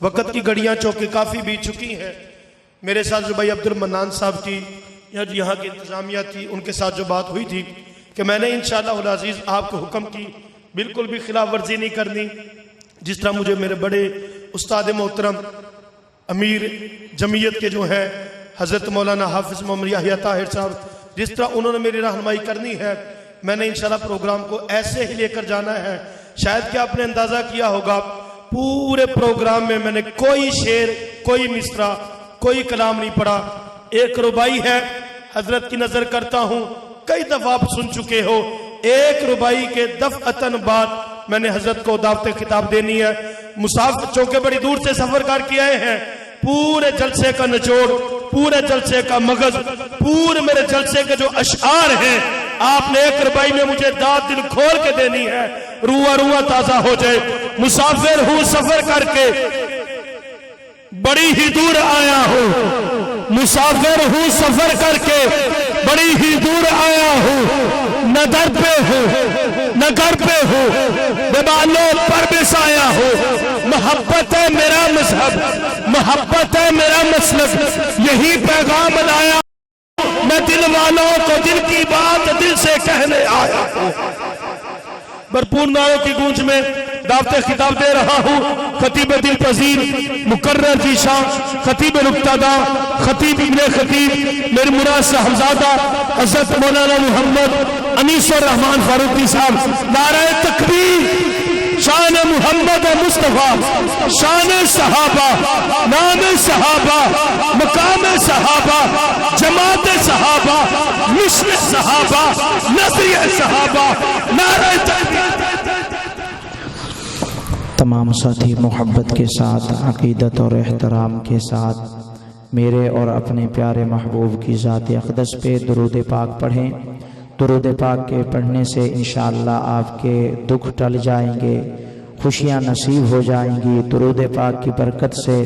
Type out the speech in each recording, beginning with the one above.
وقت کی گھڑیاں چونکہ کافی بیت چکی ہیں. میرے ساتھ جو بھائی عبد المنان صاحب کی یا جو یہاں کی انتظامیہ تھی ان کے ساتھ جو بات ہوئی تھی کہ میں نے انشاءاللہ العزیز آپ کو حکم کی بالکل بھی خلاف ورزی نہیں کرنی. جس طرح مجھے میرے بڑے استاد محترم امیر جمعیت کے جو ہیں حضرت مولانا حافظ محمد یحییٰ طاہر صاحب جس طرح انہوں نے میری رہنمائی کرنی ہے میں نے انشاءاللہ پروگرام کو ایسے ہی لے کر جانا ہے. شاید کہ آپ نے اندازہ کیا ہوگا پورے پروگرام میں میں نے کوئی شعر کوئی مصرع کوئی کلام نہیں پڑھا. ایک ربائی ہے حضرت کی نظر کرتا ہوں کئی دفعہ آپ سن چکے ہو. ایک ربائی کے دفعتاً بعد میں نے حضرت کو دعوت خطاب دینی ہے. مسافر چونکہ بڑی دور سے سفر کر کے آئے ہیں پورے جلسے کا نچوڑ پورے جلسے کا مغز پورے میرے جلسے کے جو اشعار ہیں آپ نے ایک ربائی میں مجھے داد دل کھول کے دینی ہے. روح روح تازہ ہو جائے. مسافر ہوں سفر کر کے بڑی ہی دور آیا ہوں. مسافر ہوں سفر کر کے بڑی ہی دور آیا ہوں. نہ در پہ ہوں نہ گھر پہ ہوں بے بالوں پر بس آیا ہوں. محبت ہے میرا مذہب محبت ہے میرا مسلک یہی پیغام لایا ہوں. میں دل والوں کو دل کی بات دل سے کہنے آیا ہوں. بھرپور نعروں کی گونج میں دعوت خطاب دے رہا ہوں. خطیب دل پذیر مقرر جی شاہ خطیب نقطہ خطیب ابن خطیب میرے مراد صاحبزادہ حضرت مولانا محمد انیس الرحمن فاروقی صاحب. نعرہ تکبیر. شان محمد مصطفیٰ شان صحابہ نام صحابہ مقام صحابہ جماعت صحابہ مشن صحابہ نظری صحابہ نعرہ تکبیر. تمام ساتھی محبت کے ساتھ عقیدت اور احترام کے ساتھ میرے اور اپنے پیارے محبوب کی ذات اقدس پہ درود پاک پڑھیں. درود پاک کے پڑھنے سے انشاءاللہ آپ کے دکھ ٹل جائیں گے خوشیاں نصیب ہو جائیں گی. درود پاک کی برکت سے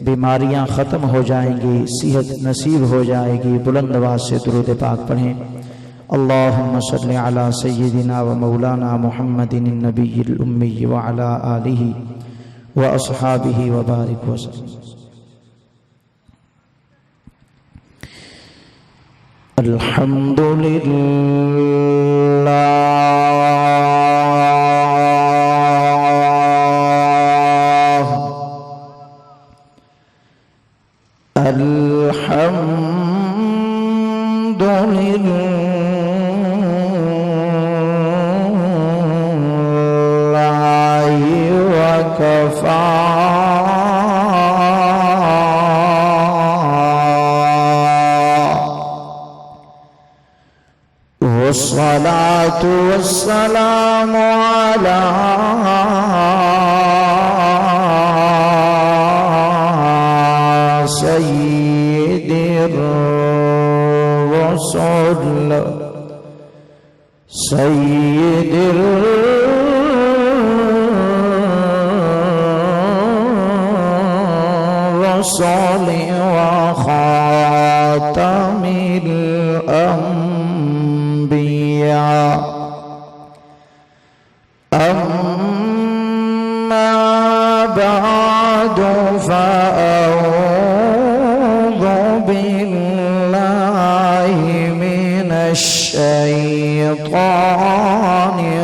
بیماریاں ختم ہو جائیں گی صحت نصیب ہو جائے گی. بلند آواز سے درود پاک پڑھیں. اللہم صلی علی سیدنا و مولانا محمد النبی الامی وعلی آلہ و اصحابہ و بارک وسلم. الحمدللہ والصلاة والسلام على سيد الرسل سيد الرسل وخاتم الأنبياء. أما بعد فأعوذ بالله من الشيطان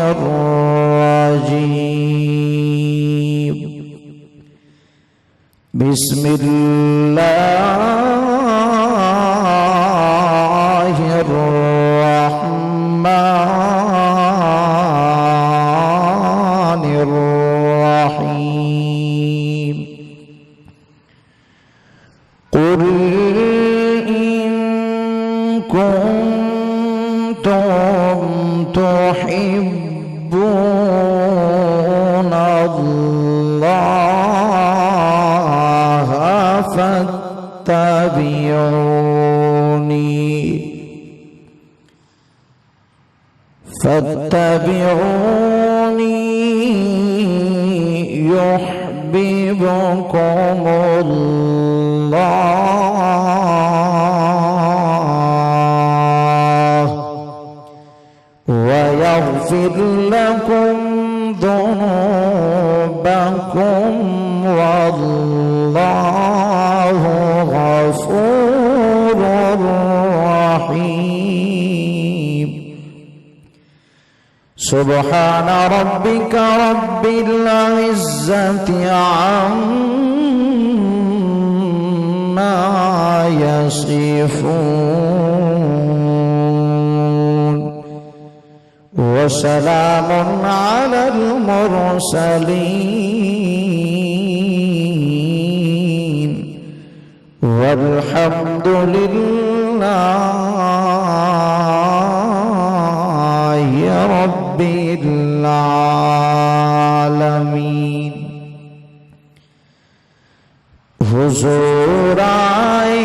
الرجيم. بسم الله الرحمن الرحيم. قل إن كنتم تحبون الله فاتبعوني يحببكم الله ويغفر لكم ذنوبكم واللہ غفور رحیم۔ سبحان ربک رب العزة عما يصفون وسلام على المرسلين والحمد لله رب العالمین۔ حضور آئے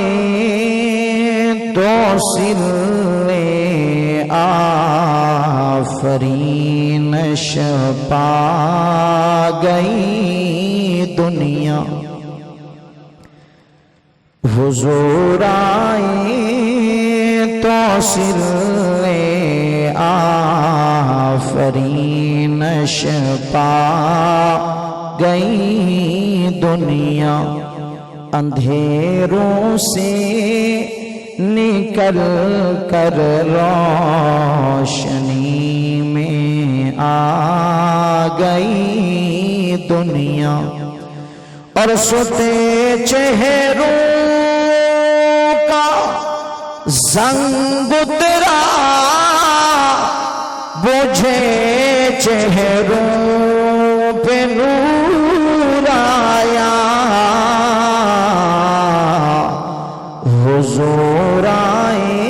تو سلے آفرینش پا گئی دنیا۔ حضور آئے تو سلے آفرینش پا گئی دنیا۔ اندھیروں سے نکل کر روشنی میں آ گئی دنیا۔ اور سوتے چہروں کا زنگ اترا، بجھے چہروں پہ نور آیا۔ حضور آئے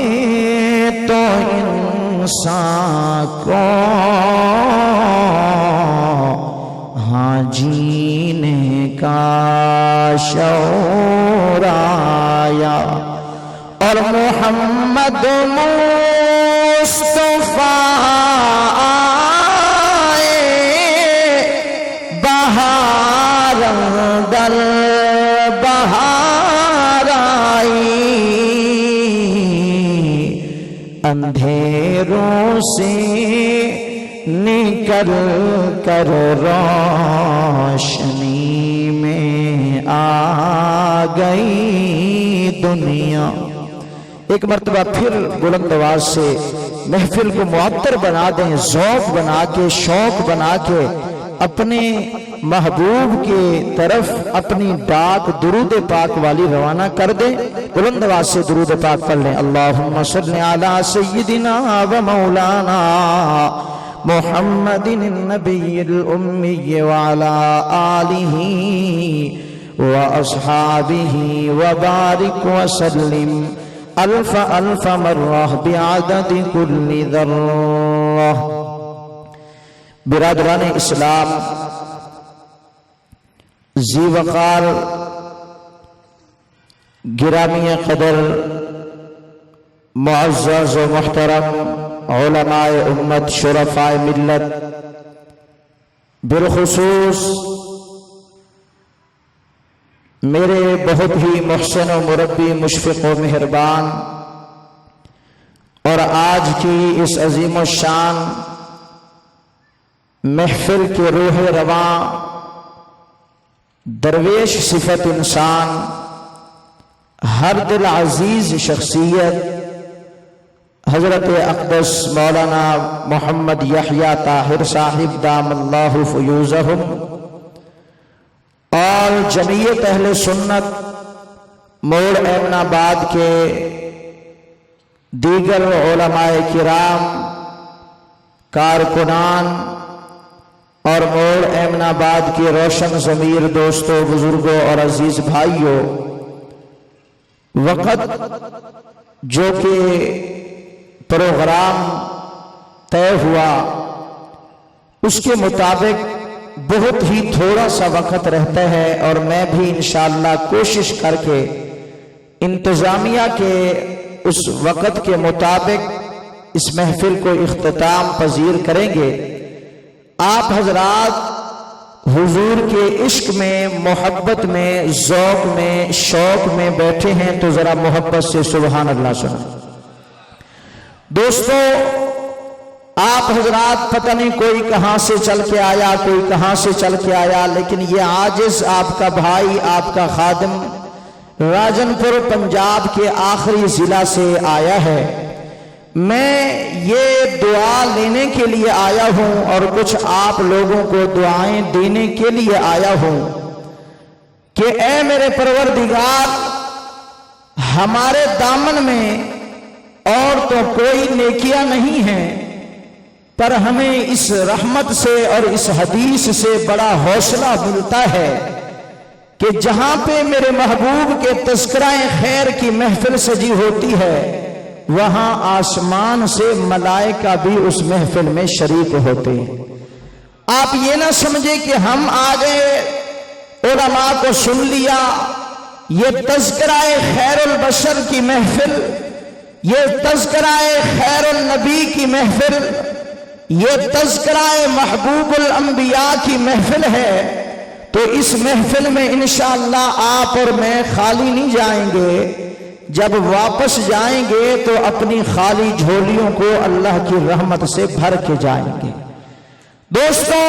تو انسان کو ہاں جینے کا شعور آیا۔ اور محمد مصطفیٰ آئے، بہار دل بہار آئی۔ اندھیروں سے نکل کر روشنی میں آ گئی دنیا۔ ایک مرتبہ پھر بلند آواز سے محفل کو معطر بنا دیں، ذوق بنا کے، شوق بنا کے اپنے محبوب کے طرف اپنی ڈاک درود پاک والی روانہ کر دیں۔ بلند آواز سے درود پاک پڑھ لیں۔ اللہم صلی علی سیدنا و مولانا محمد النبی الامی وعلا آلہ واصحابہ وبارک وسلم الف الف مرہ بعدد کل ذرہ۔ برادران اسلام، ذی وقار گرامی قدر معزز و محترم علماء امت، شرفاء ملت، بالخصوص میرے بہت ہی محسن و مربی، مشفق و مہربان، اور آج کی اس عظیم الشان محفل کے روح رواں درویش صفت انسان، ہر دل عزیز شخصیت حضرت اقدس مولانا محمد یحییٰ طاہر صاحب دام اللہ فیوزہم، اور جمعیت اہل سنت موڑ ایمن آباد کے دیگر علماء کرام، کارکنان اور موڑ ایمن آباد کے روشن ضمیر دوستوں، بزرگوں اور عزیز بھائیوں، وقت جو کہ پروگرام طے ہوا اس کے مطابق بہت ہی تھوڑا سا وقت رہتا ہے، اور میں بھی انشاءاللہ کوشش کر کے انتظامیہ کے اس وقت کے مطابق اس محفل کو اختتام پذیر کریں گے۔ آپ حضرات حضور کے عشق میں، محبت میں، ذوق میں، شوق میں بیٹھے ہیں تو ذرا محبت سے سبحان اللہ سنیں۔ دوستو، آپ حضرات پتہ نہیں کوئی کہاں سے چل کے آیا، کوئی کہاں سے چل کے آیا، لیکن یہ عاجز آپ کا بھائی، آپ کا خادم راجن پور پنجاب کے آخری ضلع سے آیا ہے۔ میں یہ دعا لینے کے لیے آیا ہوں اور کچھ آپ لوگوں کو دعائیں دینے کے لیے آیا ہوں کہ اے میرے پروردگار، ہمارے دامن میں اور تو کوئی نیکیاں نہیں ہیں، پر ہمیں اس رحمت سے اور اس حدیث سے بڑا حوصلہ ملتا ہے کہ جہاں پہ میرے محبوب کے تذکرہ خیر کی محفل سجی ہوتی ہے، وہاں آسمان سے ملائکہ بھی اس محفل میں شریک ہوتے ہیں۔ آپ یہ نہ سمجھے کہ ہم آ گئے، علماء کو سن لیا، یہ تذکرہ خیر البشر کی محفل، یہ تذکرہ خیر النبی کی محفل، یہ تذکرہ محبوب الانبیاء کی محفل ہے، تو اس محفل میں انشاءاللہ آپ اور میں خالی نہیں جائیں گے۔ جب واپس جائیں گے تو اپنی خالی جھولیوں کو اللہ کی رحمت سے بھر کے جائیں گے۔ دوستو،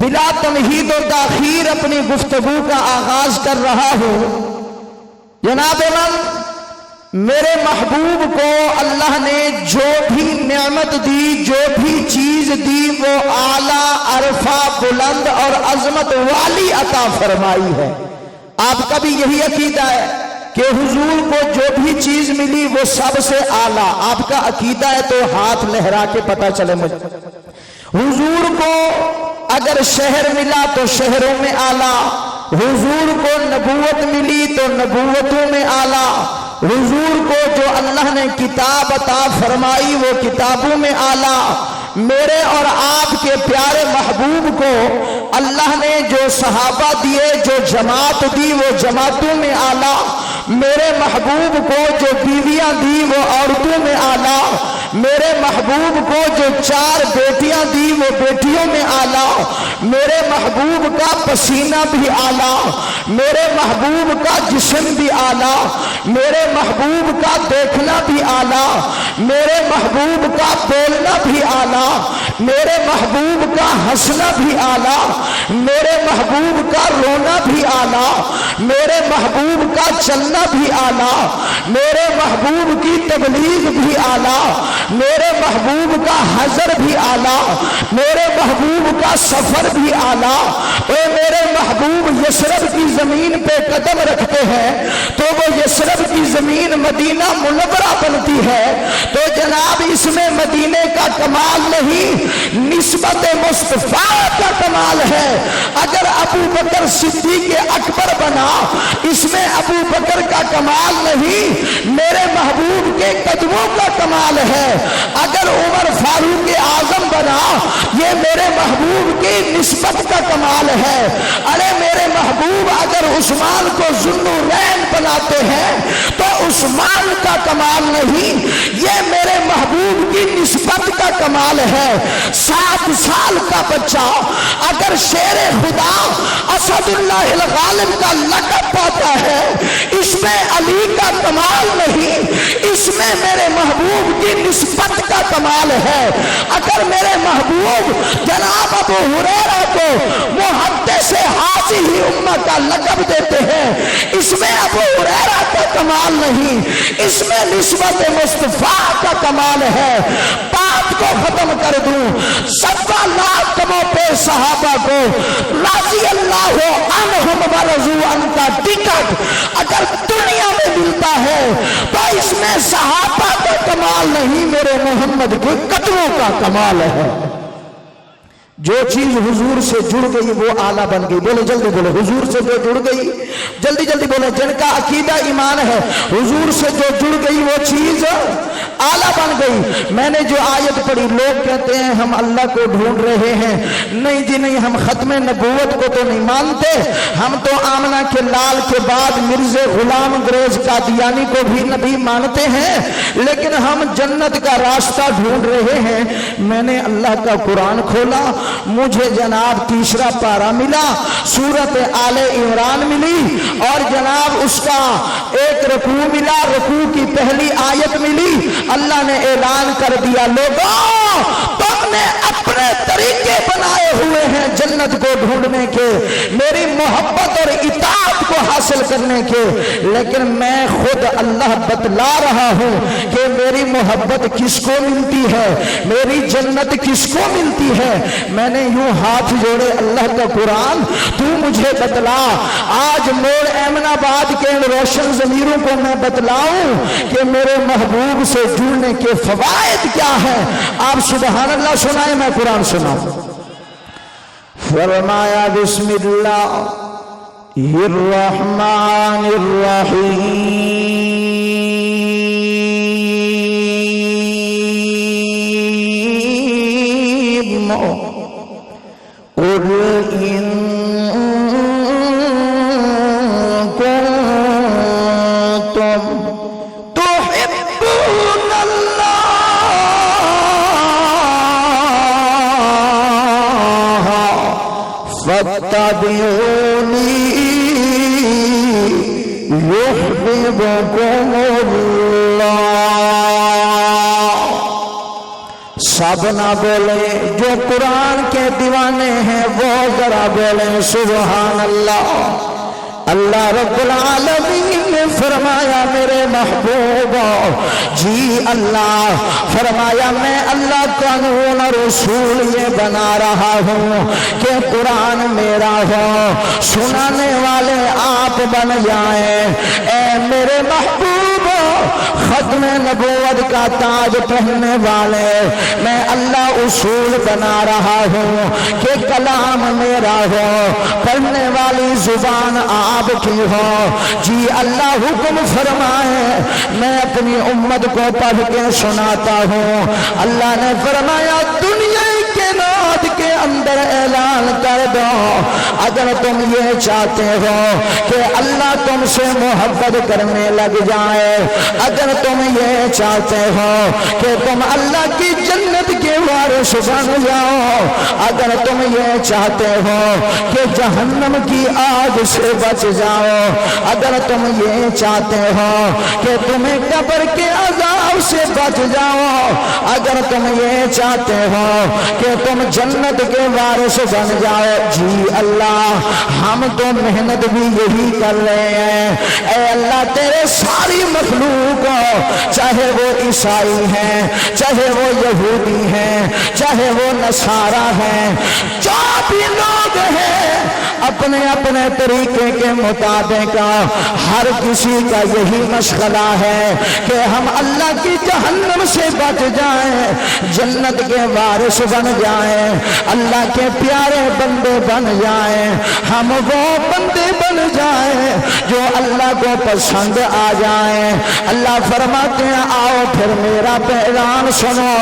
بلا تمہید و تاخیر اپنی گفتگو کا آغاز کر رہا ہوں۔ جناب من، میرے محبوب کو اللہ نے جو بھی نعمت دی، جو بھی چیز دی، وہ اعلیٰ، عرفہ، بلند اور عظمت والی عطا فرمائی ہے۔ آپ کا بھی یہی عقیدہ ہے کہ حضور کو جو بھی چیز ملی وہ سب سے اعلیٰ؟ آپ کا عقیدہ ہے تو ہاتھ لہرا کے پتہ چلے مجھے۔ حضور کو اگر شہر ملا تو شہروں میں اعلیٰ، حضور کو نبوت ملی تو نبوتوں میں اعلیٰ، حضور کو جو اللہ نے کتاب عطا فرمائی وہ کتابوں میں اعلیٰ۔ میرے اور آپ کے پیارے محبوب کو اللہ نے جو صحابہ دیے، جو جماعت دی، وہ جماعتوں میں اعلیٰ۔ میرے محبوب کو جو بیویاں دی وہ عورتوں میں اعلیٰ۔ میرے محبوب کو جو 4 بیٹیاں دی وہ بیٹیوں میں اعلیٰ۔ میرے محبوب کا پسینہ بھی اعلیٰ، میرے محبوب کا جسم بھی اعلیٰ، میرے محبوب کا دیکھنا بھی اعلیٰ، میرے محبوب کا بولنا بھی اعلیٰ، میرے محبوب کا ہنسنا بھی اعلیٰ، میرے محبوب کا رونا بھی اعلیٰ، میرے محبوب کا چلنا بھی اعلیٰ، میرے محبوب کی تبلیغ بھی اعلیٰ، میرے محبوب کا حضر بھی اعلیٰ، میرے محبوب کا سفر بھی اعلیٰ۔ اے میرے محبوب یثرب کی زمین پہ قدم رکھتے ہیں تو وہ یثرب کی زمین مدینہ منورہ بنتی ہے، تو جناب اس میں مدینے کا کمال نہیں، نسبت مصطفیٰ کا کمال ہے۔ اگر ابو بکر صدیق اکبر بنا، اس میں ابو بکر کا کمال نہیں، میرے محبوب کے قدموں کا کمال ہے۔ اگر عمر فاروق اعظم بنا، یہ میرے محبوب کی نسبت کا کمال ہے۔ ارے میرے محبوب اگر عثمان کو ذوالنورین بناتے ہیں تو عثمان کا کمال نہیں، یہ میرے محبوب کی نسبت کا کمال ہے۔ 7 سال کا بچہ اگر شیر خدا اسد اللہ الغالب کا لقب پاتا ہے، اس میں علی کا کمال نہیں، اس میں میرے محبوب کی نسبت کا کمال ہے۔ اگر میرے محبوب جناب ابو ہریرہ کو محدث ہذہ امہ کا لقب دیتے ہیں، اس میں ابو ہریرہ کا کمال نہیں، اس میں نسبت مصطفیٰ کا کمال ہے۔ بات کو ختم کر دوں، 7 لاکھ کموں پہ صحابہ کو رضی اللہ عنہم ورضوا عنہ کا ٹکٹ اگر دنیا میں ملتا ہے تو اس میں صحابہ کا کمال نہیں، میرے محمد کے قدموں کا کمال ہے۔ جو چیز حضور سے جڑ گئی وہ اعلیٰ بن گئی۔ بولے جلدی بولے، حضور سے جو جڑ گئی، جلدی جلدی بولے، جن کا عقیدہ ایمان ہے حضور سے جو جڑ گئی وہ چیز اعلیٰ بن گئی۔ میں نے جو آیت پڑھی، لوگ کہتے ہیں ہم اللہ کو ڈھونڈ رہے ہیں، نہیں جی نہیں، ہم ختم نبوت کو تو نہیں مانتے، ہم تو آمنہ کے لال کے بعد مرزا غلام انگریز قادیانی کو بھی نبی مانتے ہیں، لیکن ہم جنت کا راستہ ڈھونڈ رہے ہیں۔ میں نے اللہ کا قرآن کھولا مجھے جناب تیسرا پارہ ملا، سورت آل عمران ملی، اور جناب اس کا ایک رکوع ملا، رکوع کی پہلی آیت ملی۔ اللہ نے اعلان کر دیا، لوگوں تم نے اپنے طریقے بنائے ہوئے ہیں جنت کو ڈھونڈنے کے، میری محبت اور اطاعت کو حاصل کرنے کے، لیکن میں خود اللہ بتلا رہا ہوں کہ میری محبت کس کو ملتی ہے، میری جنت کس کو ملتی ہے۔ میں نے یوں ہاتھ جوڑے، اللہ کا قرآن تو مجھے بتلا، آج موڑ ایمن آباد کے روشن ضمیروں کو میں بتلاؤں کہ میرے محبوب سے جڑنے کے فوائد کیا ہیں۔ آپ سبحان اللہ سنائیں، میں قرآن سناؤں۔ فرمایا بسم اللہ الرحمن الرحیم، قل ان کنتم تحبون اللہ فاتبعونی یحببکم اللہ۔ سب نہ بولے، جو قرآن کے دیوانے ہیں وہ ذرا بولیں سبحان اللہ۔ اللہ رب العالمین نے فرمایا میرے محبوب جی، اللہ فرمایا میں اللہ قانون اور رسول یہ بنا رہا ہوں کہ قرآن میرا ہو، سنانے والے آپ بن جائیں۔ اے میرے محبوب ختم نبوت کا تاج پہننے والے، میں اللہ اصول بنا رہا ہوں کہ کلام میرا ہو، پڑھنے والی زبان آپ کی ہو۔ جی اللہ حکم فرمائے، میں اپنی امت کو پڑھ کے سناتا ہوں۔ اللہ نے فرمایا دنیا کے ناد کے اندر اعلان کر دو، اگر تم یہ چاہتے ہو کہ اللہ تم سے محبت کرنے لگ جائے، اگر تم یہ چاہتے ہو کہ تم اللہ کی جنت کے وارث بن جاؤ، اگر تم یہ چاہتے ہو کہ جہنم کی آگ سے بچ جاؤ، اگر تم یہ چاہتے ہو کہ تمہیں قبر کے عذاب سے بچ جاؤ، اگر تم یہ چاہتے ہو کہ تم جنت کے وارث بن جاؤ، جی اللہ ہم تو محنت بھی یہی کر رہے ہیں۔ اے اللہ تیرے ساری مخلوق ہو، چاہے وہ عیسائی ہیں، چاہے وہ یہودی ہیں، چاہے وہ نصارہ ہیں، جو بھی لوگ ہیں اپنے اپنے طریقے کے مطابق ہر کسی کا یہی مشغلہ ہے کہ ہم اللہ کی جہنم سے بچ جائیں، جنت کے وارث بن جائیں، اللہ کے پیارے بندے بن جائیں، ہم وہ بندے بن جائیں جو اللہ کو پسند آ جائیں۔ اللہ فرماتے ہیں آؤ پھر میرا پیغام سنو،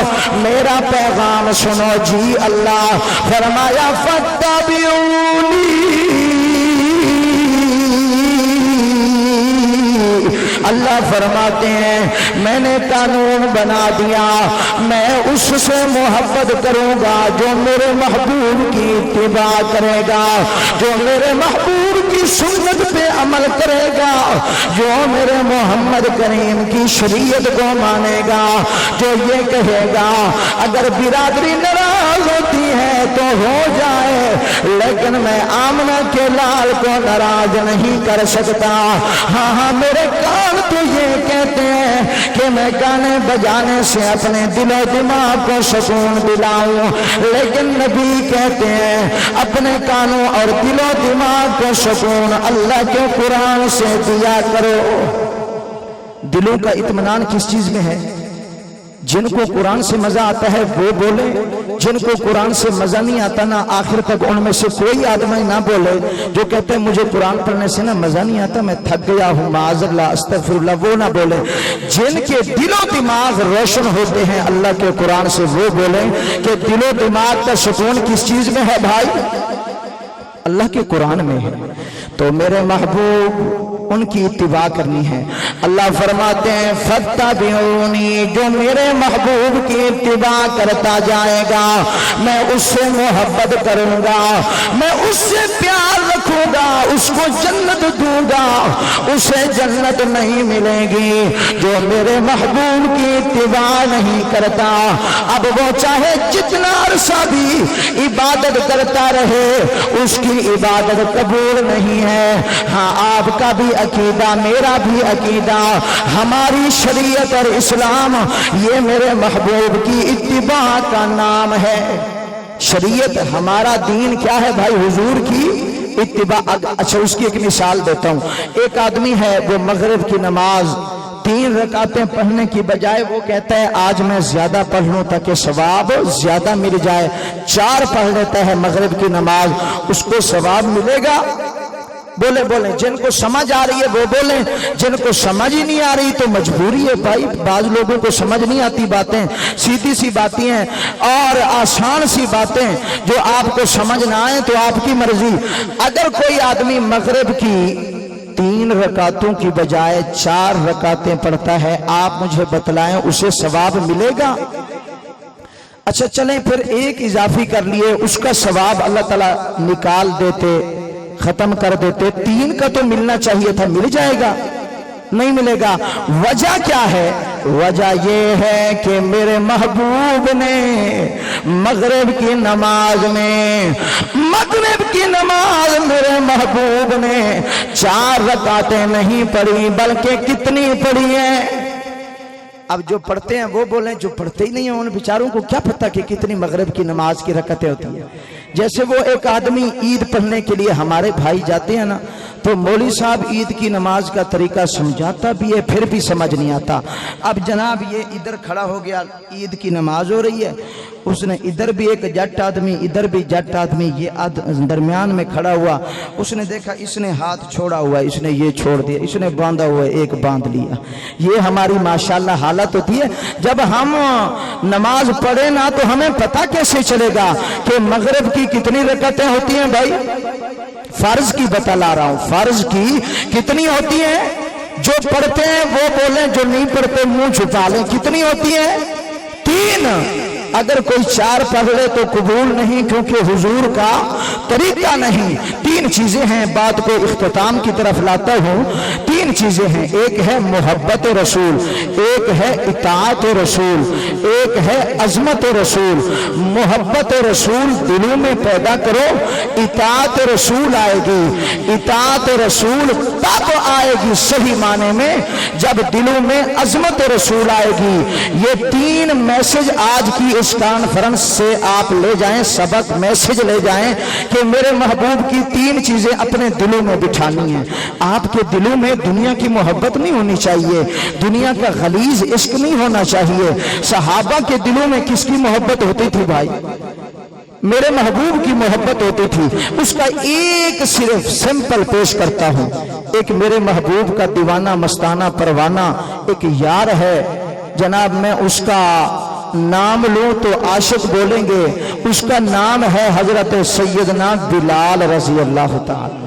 میرا پیغام سنو۔ جی اللہ فرمایا فاتبعونی، اللہ فرماتے ہیں میں نے قانون بنا دیا، میں اس سے محبت کروں گا جو میرے محبوب کی اتباع کرے گا، جو میرے محبوب کی سنت پہ عمل کرے گا، جو میرے محمد کریم کی شریعت کو مانے گا، جو یہ کہے گا اگر برادری ناراض ہوتی ہے تو ہو جائے، لیکن میں آمنہ کے لال کو ناراض نہیں کر سکتا۔ ہاں ہاں میرے کان تو یہ کہتے ہیں کہ میں گانے بجانے سے اپنے دل و دماغ کو سکون دلاؤں، لیکن نبی کہتے ہیں اپنے کانوں اور دل و دماغ کو سکون اللہ کے قرآن سے دیا کرو۔ دلوں کا اطمینان کس چیز میں ہے؟ جن کو قرآن سے مزہ آتا ہے وہ بولے، جن کو قرآن سے مزہ نہیں آتا نا آخر تک ان میں سے کوئی آدمی نہ بولے جو کہتے ہیں مجھے قرآن پڑھنے سے نا مزہ نہیں آتا، میں تھک گیا ہوں، معاذ اللہ استغفر اللہ، وہ نہ بولے۔ جن کے دل و دماغ روشن ہوتے ہیں اللہ کے قرآن سے وہ بولے کہ دل و دماغ کا سکون کس چیز میں ہے بھائی؟ اللہ کے قرآن میں ہے۔ تو میرے محبوب ان کی اتباع کرنی ہے۔ اللہ فرماتے ہیں فَاتَّبِعُونِي، جو میرے محبوب کی اتباع کرتا جائے گا میں اس سے محبت کروں گا، میں اس سے پیار رکھوں گا، اس کو جنت دوں گا، اسے جنت نہیں ملے گی۔ جو میرے محبوب کی اتباع نہیں کرتا اب وہ چاہے جتنا عرصہ بھی عبادت کرتا رہے اس کی عبادت قبول نہیں ہے۔ ہاں آپ کا بھی عقیدہ، میرا بھی عقیدہ، ہماری شریعت اور اسلام یہ میرے محبوب کی اتباع کا نام ہے۔ شریعت ہمارا دین کیا ہے بھائی؟ حضور کی اتباع۔ اچھا اس کی ایک مثال دیتا ہوں۔ ایک آدمی ہے وہ مغرب کی نماز 3 رکعتیں پڑھنے کی بجائے وہ کہتا ہے آج میں زیادہ پڑھ لوں تاکہ ثواب زیادہ مل جائے، 4 پڑھ لیتا ہے مغرب کی نماز، اس کو ثواب ملے گا؟ بولیں جن کو سمجھ آ رہی ہے وہ بولیں، جن کو سمجھ ہی نہیں آ رہی تو مجبوری ہے بھائی۔ بعض لوگوں کو سمجھ نہیں آتی باتیں، سیدھی سی باتیں ہیں اور آسان سی باتیں، جو آپ کو سمجھ نہ آئے تو آپ کی مرضی۔ اگر کوئی آدمی مغرب کی 3 رکعتوں کی بجائے 4 رکعتیں پڑھتا ہے، آپ مجھے بتلائیں اسے ثواب ملے گا؟ اچھا چلیں پھر ایک اضافی کر لیے، اس کا ثواب اللہ تعالیٰ نکال دیتے، ختم کر دیتے، 3 کا تو ملنا چاہیے تھا، مل جائے گا؟ نہیں ملے گا۔ وجہ کیا ہے؟ وجہ یہ ہے کہ میرے محبوب نے مغرب کی نماز میرے محبوب نے 4 رکعتیں نہیں پڑھی بلکہ کتنی پڑھی ہیں؟ اب جو پڑھتے ہیں وہ بولیں، جو پڑھتے ہی نہیں ہیں ان بیچاروں کو کیا پتہ کہ کتنی مغرب کی نماز کی رکعتیں ہوتی ہیں۔ جیسے وہ ایک آدمی عید پڑھنے کے لیے ہمارے بھائی جاتے ہیں نا، تو مولوی صاحب عید کی نماز کا طریقہ سمجھاتا بھی ہے پھر بھی سمجھ نہیں آتا۔ اب جناب یہ ادھر کھڑا ہو گیا، عید کی نماز ہو رہی ہے، اس نے ادھر بھی ایک جٹ آدمی ادھر بھی جٹ آدمی، یہ درمیان میں کھڑا ہوا، اس نے دیکھا اس نے ہاتھ چھوڑا ہوا ہے، اس نے یہ چھوڑ دیا، اس نے باندھا ہوا ہے، ایک باندھ لیا۔ یہ ہماری ماشاءاللہ حالت ہوتی ہے۔ جب ہم نماز پڑھیں نا تو ہمیں پتہ کیسے چلے گا کہ مغرب کی کتنی رکعتیں ہوتی ہیں بھائی؟ فرض کی بتلا رہا ہوں، فرض کی کتنی ہوتی ہیں؟ جو پڑھتے ہیں وہ بولیں، جو نہیں پڑھتے منہ چھپا لیں۔ کتنی ہوتی ہیں؟ 3۔ اگر کوئی 4 پڑھ لے تو قبول نہیں، کیونکہ حضور کا طریقہ نہیں۔ 3 چیزیں ہیں، بات کو اختتام کی طرف لاتا ہوں۔ 3 چیزیں ہیں، ایک ہے محبت رسول، ایک ہے اطاعت رسول، ایک ہے عظمت رسول۔ محبت رسول دلوں میں پیدا کرو، اطاعت رسول آئے گی۔ اطاعت رسول تب آئے گی صحیح معنی میں جب دلوں میں عظمت رسول آئے گی۔ یہ 3 میسج آج کی اس کانفرنس سے آپ لے جائیں، سبق میسج لے جائیں کہ میرے محبوب کی 3 چیزیں اپنے دلوں میں بٹھانی ہیں۔ آپ کے دلوں میں دنیا کی محبت نہیں ہونی چاہیے، دنیا کا غلیظ عشق نہیں ہونا چاہیے۔ صحابہ کے دلوں میں کس کی محبت ہوتی تھی بھائی؟ میرے محبوب کی محبت ہوتی تھی۔ اس کا ایک صرف سمپل پیش کرتا ہوں۔ ایک میرے محبوب کا دیوانہ مستانہ پروانہ ایک یار ہے جناب، میں اس کا نام لوں تو عاشق بولیں گے، اس کا نام ہے حضرت سیدنا بلال رضی اللہ تعالی۔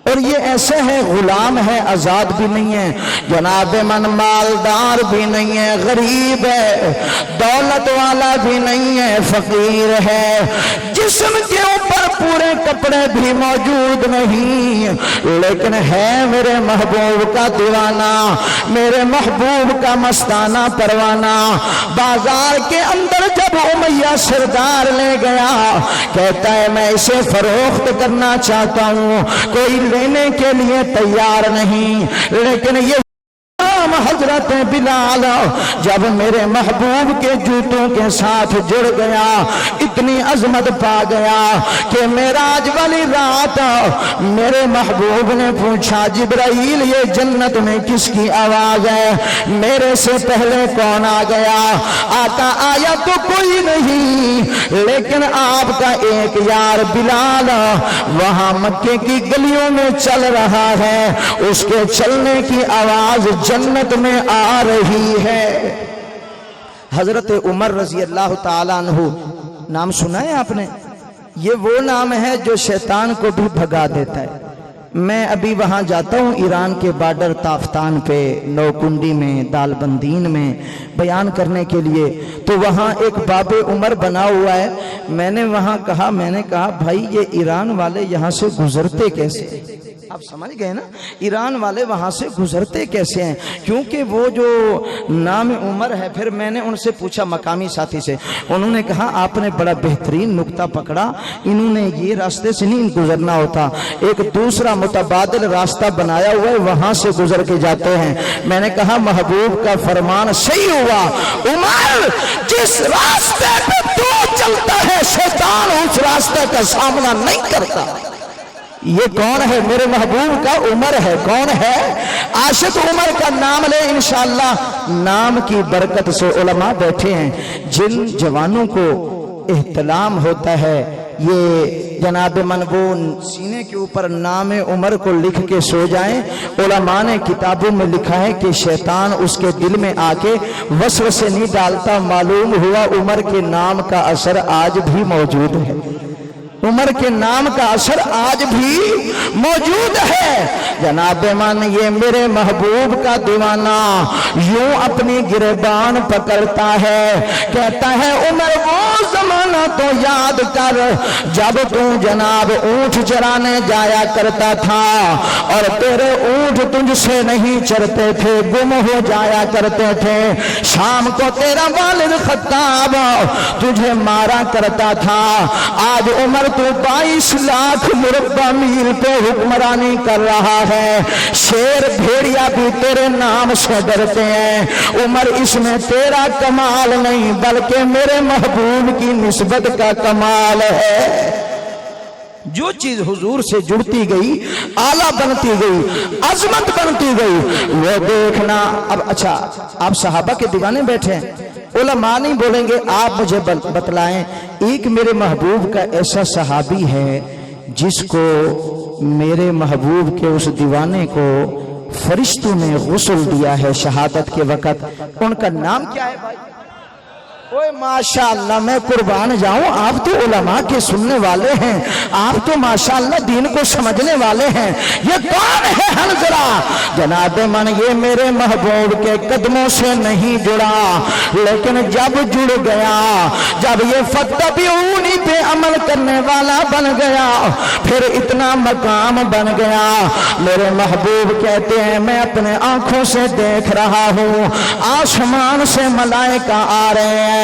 اور یہ ایسے ہے، غلام ہے، آزاد بھی نہیں ہے، جناب من مالدار بھی نہیں ہے، غریب ہے، دولت والا بھی نہیں ہے، فقیر ہے، جسم کے اوپر پورے کپڑے بھی موجود نہیں، لیکن ہے میرے محبوب کا دیوانہ، میرے محبوب کا مستانہ پروانہ۔ بازار کے اندر جب امیہ سردار لے گیا، کہتا ہے میں اسے فروخت کرنا چاہتا ہوں، کوئی لینے کے لیے تیار نہیں، لیکن یہ حضرت بلال جب میرے محبوب کے جوتوں کے ساتھ جڑ گیا، اتنی عظمت پا گیا کہ معراج والی رات میرے محبوب نے پوچھا جبرائیل یہ جنت میں کس کی آواز ہے؟ میرے سے پہلے کون آ گیا؟ آقا آیا تو کوئی نہیں، لیکن آپ کا ایک یار بلال وہاں مکے کی گلیوں میں چل رہا ہے، اس کے چلنے کی آواز جنت میں آ رہی ہے۔ حضرت عمر رضی اللہ تعالیٰ عنہ، نام سنا ہے آپ نے؟ یہ وہ نام ہے جو شیطان کو بھی بھگا دیتا ہے۔ میں ابھی وہاں جاتا ہوں ایران کے بارڈر تافتان پہ، نوکنڈی میں، دالبندین میں بیان کرنے کے لیے، تو وہاں ایک باب عمر بنا ہوا ہے۔ میں نے وہاں کہا بھائی یہ ایران والے یہاں سے گزرتے کیسے؟ آپ سمجھ گئے نا، ایران والے وہاں سے گزرتے کیسے ہیں؟ کیونکہ وہ جو نام عمر ہے۔ پھر میں نے ان سے پوچھا، مقامی ساتھی سے، انہوں نے کہا آپ نے بڑا بہترین نقطہ پکڑا، انہوں نے یہ راستے سے نہیں گزرنا ہوتا، ایک دوسرا متبادل راستہ بنایا ہوا ہے، وہاں سے گزر کے جاتے ہیں۔ میں نے کہا محبوب کا فرمان صحیح ہوا، عمر جس راستے پہ تو چلتا ہے شیطان اس راستے کا سامنا نہیں کرتا۔ یہ کون ہے؟ میرے محبوب کا عمر ہے۔ کون ہے؟ عاشق عمر کا نام لے انشاءاللہ۔ نام کی برکت سے علماء بیٹھے ہیں، جن جوانوں کو احتلام ہوتا ہے، یہ جناب منبون سینے کے اوپر نام عمر کو لکھ کے سو جائیں۔ علماء نے کتابوں میں لکھا ہے کہ شیطان اس کے دل میں آ کے وسوسے نہیں ڈالتا۔ معلوم ہوا عمر کے نام کا اثر آج بھی موجود ہے، عمر کے نام کا اثر آج بھی موجود ہے۔ جناب من یہ میرے محبوب کا دیوانہ یوں اپنی گریبان پکڑتا ہے، کہتا ہے عمر وہ زمانہ تو یاد کر جب تو جناب اونٹ چرانے جایا کرتا تھا اور تیرے اونٹ تجھ سے نہیں چرتے تھے، گم ہو جایا کرتے تھے۔ شام کو تیرا والد خطاب تجھے مارا کرتا تھا۔ آج عمر تو 22 لاکھ مربع میل پہ حکمرانی کر رہا ہے، شیر بھیڑیا بھی تیرے نام سے ڈرتے ہیں۔ عمر اس میں تیرا کمال نہیں بلکہ میرے محبوب کی نسبت کا کمال ہے۔ جو چیز حضور سے جڑتی گئی، آلہ بنتی گئی، عظمت بنتی گئی، وہ دیکھنا۔ اب اچھا، آپ صحابہ کے دیوانے بیٹھے ہیں، علماء نہیں بولیں گے، آپ مجھے بتلائیں ایک میرے محبوب کا ایسا صحابی ہے جس کو میرے محبوب کے اس دیوانے کو فرشتوں نے غسل دیا ہے شہادت کے وقت، ان کا نام کیا ہے بھائی؟ اوے ماشاءاللہ، میں قربان جاؤں، آپ تو علماء کے سننے والے ہیں، آپ تو ماشاءاللہ دین کو سمجھنے والے ہیں۔ یہ کون ہے حنظلہ؟ جناب من یہ میرے محبوب کے قدموں سے نہیں جڑا، لیکن جب جڑ گیا، جب یہ فاتبعونی پہ عمل کرنے والا بن گیا، پھر اتنا مقام بن گیا۔ میرے محبوب کہتے ہیں میں اپنے آنکھوں سے دیکھ رہا ہوں، آسمان سے ملائکہ آ رہے ہیں،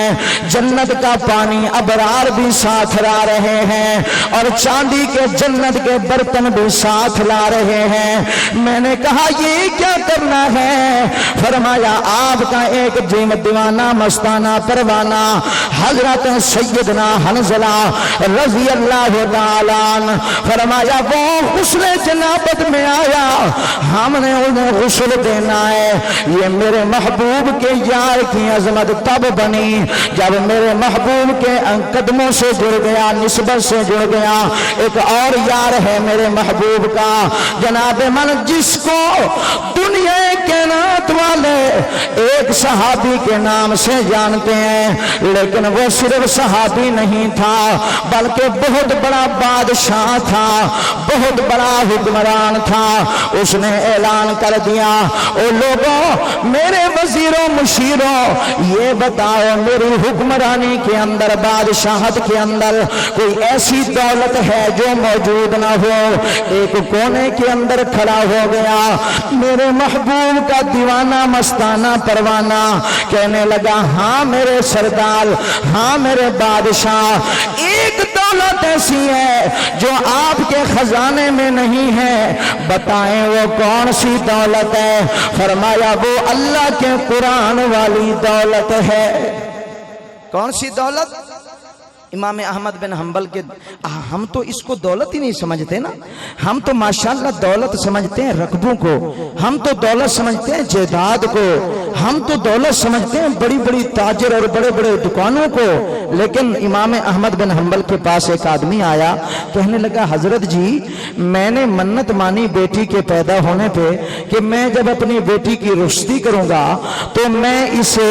جنت کا پانی ابرار بھی ساتھ لا رہے ہیں اور چاندی کے جنت کے برتن بھی ساتھ لا رہے ہیں۔ میں نے کہا یہ کیا کرنا ہے؟ فرمایا آپ کا ایک دیوانہ مستانہ پروانہ حضرت سیدنا حنظلہ رضی اللہ تعالی عنہ، فرمایا وہ غسل جنابت میں آیا، ہم نے انہیں غسل دینا ہے۔ یہ میرے محبوب کے یار کی عظمت تب بنی جب میرے محبوب کے قدموں سے جڑ گیا، نسبت سے جڑ گیا۔ ایک اور یار ہے میرے محبوب کا جناب من، جس کو دنیا کائنات والے ایک صحابی کے نام سے جانتے ہیں، لیکن وہ صرف صحابی نہیں تھا بلکہ بہت بڑا بادشاہ تھا، بہت بڑا حکمران تھا۔ اس نے اعلان کر دیا، او لوگوں میرے وزیروں مشیروں، یہ بتاؤ میری حکمرانی کے اندر، بادشاہت کے اندر کوئی ایسی دولت ہے جو موجود نہ ہو؟ ایک کونے کے اندر کھڑا ہو گیا میرے محبوب کا دیوانہ مستانہ پروانہ، کہنے لگا ہاں میرے سردار، ہاں میرے بادشاہ، ایک دولت ایسی ہے جو آپ کے خزانے میں نہیں ہے، بتائیں وہ کون سی دولت ہے؟ فرمایا وہ اللہ کے قرآن والی دولت ہے۔ کون سی دولت؟ امام احمد بن حنبل کے، ہم تو اس کو دولت ہی نہیں سمجھتے نا، ہم تو ماشاءاللہ دولت سمجھتے ہیں رقبوں کو، ہم تو دولت سمجھتے ہیں جائیداد کو، ہم تو دولت سمجھتے ہیں بڑی بڑی تاجر اور بڑے بڑے دکانوں کو۔ لیکن امام احمد بن حنبل کے پاس ایک آدمی آیا، کہنے لگا حضرت جی میں نے منت مانی بیٹی کے پیدا ہونے پہ کہ میں جب اپنی بیٹی کی رخصتی کروں گا تو میں اسے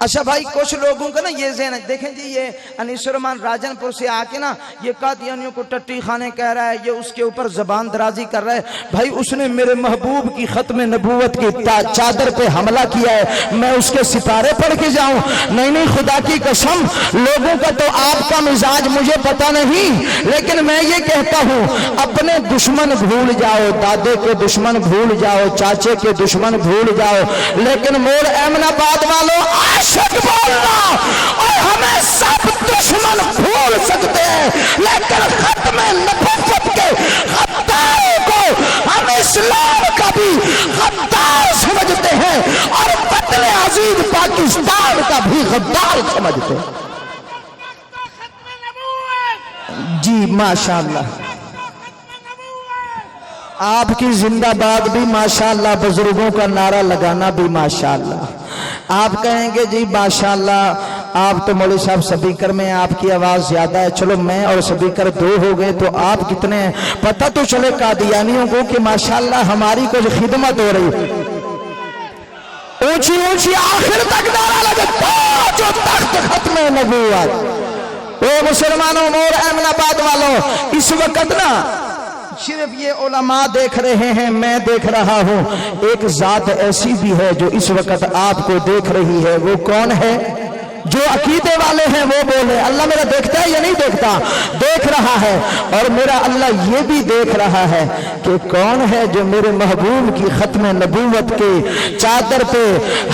اچھا بھائی کچھ لوگوں کا نا یہ ذہن ہے، دیکھیں جی یہ انیس الرحمان راجن پور سے آ کے نا یہ قادیانیوں کو ٹٹی خانے کہہ رہا ہے، یہ اس کے اوپر زبان درازی کر رہا ہے۔ بھائی اس نے میرے محبوب کی ختم نبوت کی چادر پہ حملہ کیا ہے، میں اس کے سپارے پڑھ کے جاؤں؟ نہیں خدا کی قسم، لوگوں کا تو آپ کا مزاج مجھے پتا نہیں، لیکن میں یہ کہتا ہوں اپنے دشمن بھول جاؤ، دادے کے دشمن بھول جاؤ، چاچے کے دشمن بھول جاؤ، لیکن موڑ احمد آباد والوں عاشق بولنا، اور ہمیں سب دشمن بھول سکتے ہیں لیکن ختم نبوت کے غداروں کو ہم اسلام کا بھی غدار سمجھتے ہیں اور وطن عزیز پاکستان کا بھی غدار سمجھتے ہیں۔ جی ماشاءاللہ، آپ کی زندہ باد بھی ماشاءاللہ، بزرگوں کا نعرہ لگانا بھی ماشاءاللہ۔ آپ کہیں گے جی ماشاءاللہ آپ تو مولوی صاحب سپیکر میں آپ کی آواز زیادہ ہے، چلو میں اور سپیکر دو ہو گئے تو آپ کتنے ہیں؟ پتہ تو چلے قادیانیوں کو کہ ماشاءاللہ ہماری کچھ خدمت ہو رہی، اونچی اونچی آخر تک نعرہ لگتا جو تخت ختم نبوت۔ او مسلمانوں، موڑ احمد آباد والوں، اس وقت نا صرف یہ علماء دیکھ رہے ہیں، میں دیکھ رہا ہوں، ایک ذات ایسی بھی ہے جو اس وقت آپ کو دیکھ رہی ہے۔ وہ کون ہے؟ جو عقیدے والے ہیں وہ بولے اللہ میرا دیکھتا ہے یا نہیں دیکھتا؟ دیکھ رہا ہے، اور میرا اللہ یہ بھی دیکھ رہا ہے کہ کون ہے جو میرے محبوب کی ختم نبوت کے چادر پہ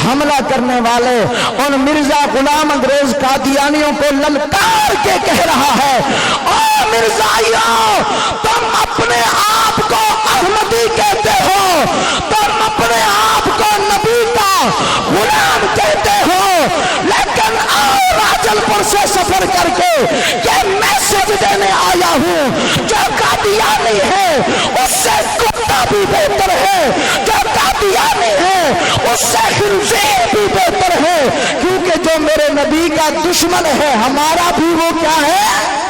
حملہ کرنے والے ان مرزا غلام انگریز قادیانیوں کو للکار کے کہہ رہا ہے، او مرزائیوں تم اپنے آپ کو احمدی کہتے ہو، تم اپنے آپ کو نبی کا غلام کہتے ہو، لیکن راجل پور سے سفر کر کے یہ میسج دینے آیا ہوں، جو قادیانی ہے اس سے کتا بھی بہتر ہے، جو قادیانی ہے اس سے خنزیر بھی بہتر ہے، کیونکہ جو میرے نبی کا دشمن ہے ہمارا بھی وہ کیا ہے؟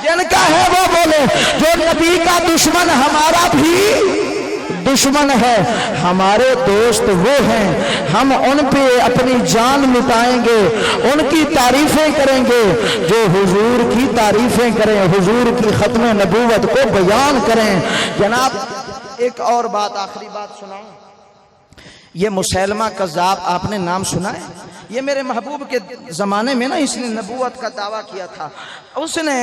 جن کا ہے وہ بولے، جو نبی کا دشمن ہمارا بھی دشمن ہے، ہمارے دوست وہ ہیں، ہم ان پہ اپنی جان مٹائیں گے، ان کی تعریفیں کریں گے جو حضور کی تعریفیں کریں، حضور کی ختم نبوت کو بیان کریں۔ جناب ایک اور بات، آخری بات سناؤں، یہ مسیلمہ کذاب آپ نے نام سنا ہے؟ یہ میرے محبوب کے زمانے میں نا اس نے نبوت کا دعویٰ کیا تھا، اس نے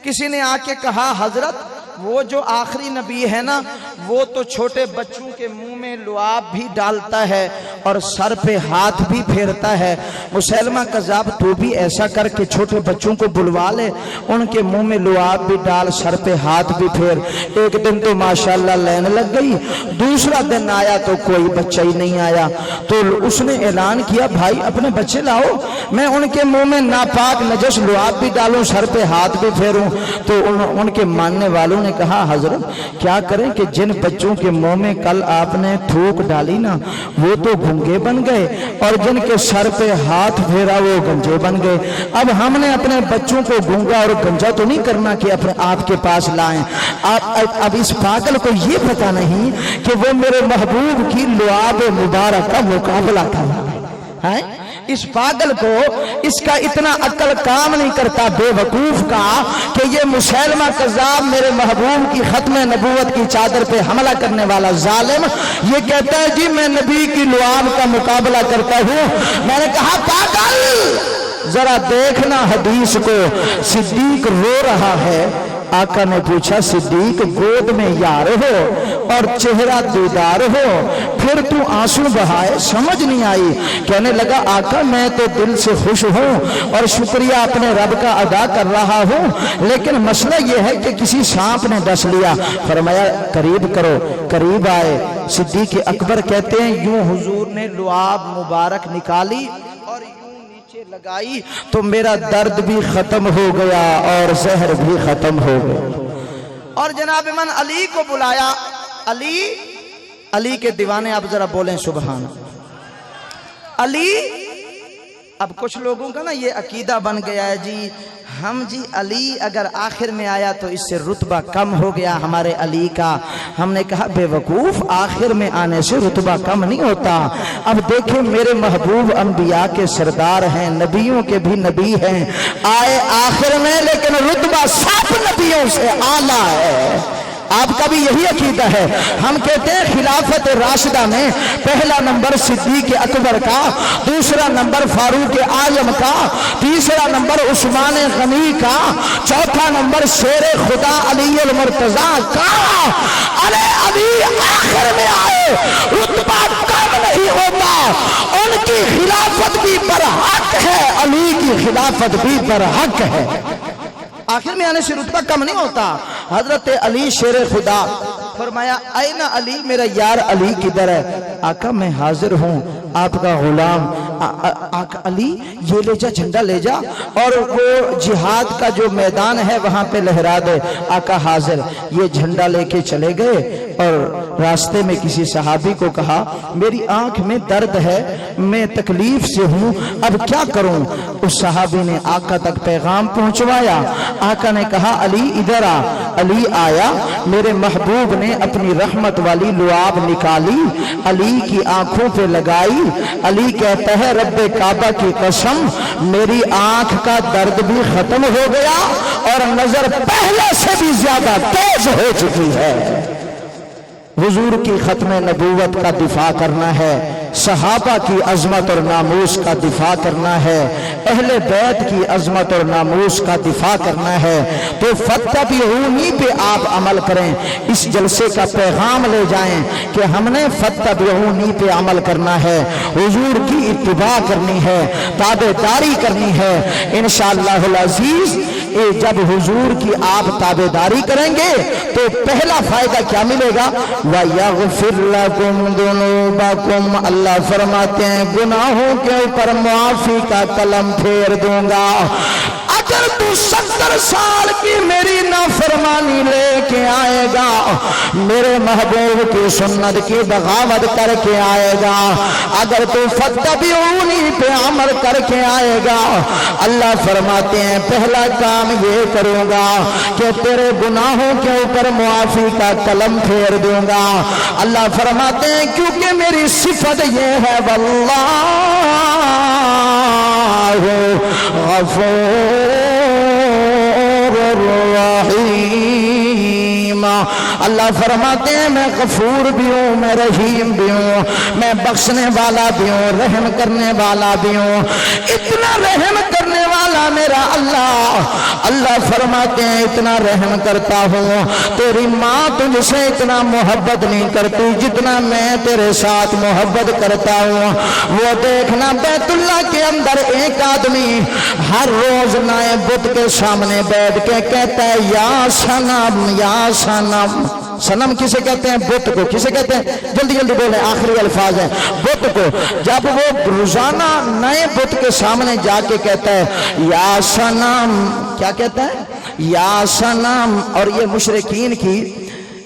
کسی نے آ کے کہا حضرت وہ جو آخری نبی ہے نا وہ تو چھوٹے بچوں کے منہ میں لعاب بھی ڈالتا ہے اور سر پہ ہاتھ بھی پھیرتا ہے، مسیلمہ کذاب تو بھی ایسا کر کے چھوٹے بچوں کو بلوا لے، ان کے منہ میں لعاب بھی ڈال، سر پہ ہاتھ بھی پھیر۔ ایک دن تو ماشاءاللہ لین لگ گئی، دوسرا دن آیا تو کوئی بچہ ہی نہیں آیا، تو اس نے اعلان کیا بھائی اپنے بچے لاؤ، میں ان کے منہ میں ناپاک نجس لعاب بھی ڈالوں، سر پہ ہاتھ بھی پھیروں۔ تو ان کے ماننے والوں نے کہا حضرت کیا کریں کہ جن بچوں کے منہ میں کل آپ نے تھوک ڈالی نا وہ تو گنگے بن گئے، اور جن کے سر پہ ہاتھ پھیرا وہ گنجے بن گئے، اب ہم نے اپنے بچوں کو گنگا اور گنجا تو نہیں کرنا کہ اپنے آپ کے پاس لائیں۔ اب اس پاگل کو یہ پتا نہیں کہ وہ میرے محبوب کی لعاب مبارک کا مقابلہ تھا۔ اس پاگل کو اس کا اتنا عقل کام نہیں کرتا بے وقوف کا کہ یہ مسیلمہ کذاب میرے محبوب کی ختم نبوت کی چادر پہ حملہ کرنے والا ظالم یہ کہتا ہے جی میں نبی کی لعاب کا مقابلہ کرتا ہوں۔ میں نے کہا پاگل ذرا دیکھنا حدیث کو، صدیق رو رہا ہے، آقا نے پوچھا صدیق گود میں یار ہو اور چہرہ دیدار ہو پھر تو آنسو بہائے، سمجھ نہیں آئی؟ کہنے لگا آقا میں تو دل سے خوش ہوں اور شکریہ اپنے رب کا ادا کر رہا ہوں، لیکن مسئلہ یہ ہے کہ کسی سانپ نے ڈس لیا۔ فرمایا قریب کرو، قریب آئے۔ صدیق اکبر کہتے ہیں یوں حضور نے لعاب مبارک نکالی اور لگائی تو میرا درد بھی ختم ہو گیا اور زہر بھی ختم ہو گیا۔ اور جناب من علی کو بلایا، علی کے دیوانے آپ ذرا بولیں سبحان علی۔ اب کچھ لوگوں کا نا یہ عقیدہ بن گیا ہے جی ہم جی علی اگر آخر میں آیا تو اس سے رتبہ کم ہو گیا ہمارے علی کا. ہم نے کہا بے وقوف، آخر میں آنے سے رتبہ کم نہیں ہوتا. اب دیکھیں میرے محبوب انبیاء کے سردار ہیں، نبیوں کے بھی نبی ہیں، آئے آخر میں لیکن رتبہ سب نبیوں سے اعلیٰ ہے. آپ کا بھی یہی عقیدہ ہے. ہم کہتے ہیں خلافت راشدہ میں پہلا نمبر صدیق اکبر کا، دوسرا نمبر فاروق اعظم کا، تیسرا نمبر عثمان غنی کا، چوتھا نمبر شیر خدا علی المرتضیٰ کا. ارے علی آخر میں آئے رتبہ کم نہیں ہوتا، ان کی خلافت بھی برحق ہے، علی کی خلافت بھی برحق ہے. آخر میں آنے سے رتبہ کم نہیں ہوتا. حضرت علی شیر خدا فرمایا این علی، میرا یار علی کدھر ہے؟ آقا میں حاضر ہوں، آپ کا غلام. آقا علی یہ لے جا، جھنڈا لے جا اور وہ جہاد کا جو میدان ہے وہاں پہ لہرا دے. آقا حاضر. یہ جھنڈا لے کے چلے گئے اور راستے میں کسی صحابی کو کہا میری آنکھ میں درد ہے، میں تکلیف سے ہوں، اب کیا کروں؟ اس صحابی نے آقا تک پیغام پہنچوایا. آقا نے کہا علی ادھر آ. علی آیا، میرے محبوب نے اپنی رحمت والی لعاب نکالی، علی کی آنکھوں پہ لگائی. علی کہتا ہے رب کعبہ کی قسم میری آنکھ کا درد بھی ختم ہو گیا اور نظر پہلے سے بھی زیادہ تیز ہو چکی ہے. حضور کی ختم نبوت کا دفاع کرنا ہے، صحابہ کی عظمت اور ناموس کا دفاع کرنا ہے، اہل بیت کی عظمت اور ناموس کا دفاع کرنا ہے. تو فتبعونی پہ آپ عمل کریں. اس جلسے کا پیغام لے جائیں کہ ہم نے فتبعونی پہ عمل کرنا ہے، حضور کی اتباع کرنی ہے، تابعداری کرنی ہے. انشاءاللہ العزیز جب حضور کی آپ تابعداری کریں گے تو پہلا فائدہ کیا ملے گا؟ وَيَغْفِرْ لَكُمْ ذُنُوبَكُمْ. اللہ فرماتے ہیں گناہوں کے اوپر معافی کا قلم پھیر دوں گا. اگر تو 70 سال کی میری نافرمانی لے کے آئے گا، میرے محبوب کی سنت کی بغاوت کر کے آئے گا، اگر تو فتبعونی پہ عمل کر کے آئے گا، اللہ فرماتے ہیں پہلا کام یہ کروں گا کہ تیرے گناہوں کے اوپر معافی کا قلم پھیر دوں گا. اللہ فرماتے ہیں کیونکہ میری صفت یہ ہے واللہ غفور الرحیم. اللہ فرماتے ہیں میں غفور بھی ہوں، میں رحیم بھی ہوں، میں بخشنے والا بھی ہوں، رحم کرنے والا بھی ہوں. اتنا رحم کرنے والا میرا اللہ. اللہ فرماتے ہیں اتنا رحم کرتا ہوں تیری ماں تجھ سے اتنا محبت نہیں کرتی جتنا میں تیرے ساتھ محبت کرتا ہوں. وہ دیکھنا بیت اللہ کے اندر ایک آدمی ہر روز نئے بت کے سامنے بیٹھ کے کہتا ہے یا صنم یا صنم. صنم کسے کہتے ہیں؟ بت کو. کسے کہتے ہیں؟ جلدی جلدی بولیں، آخری الفاظ ہیں. بت کو. جب وہ روزانہ نئے بت کے سامنے جا کے کہتا ہے یا صنم، کیا کہتا ہے؟ یا صنم. اور یہ مشرکین کی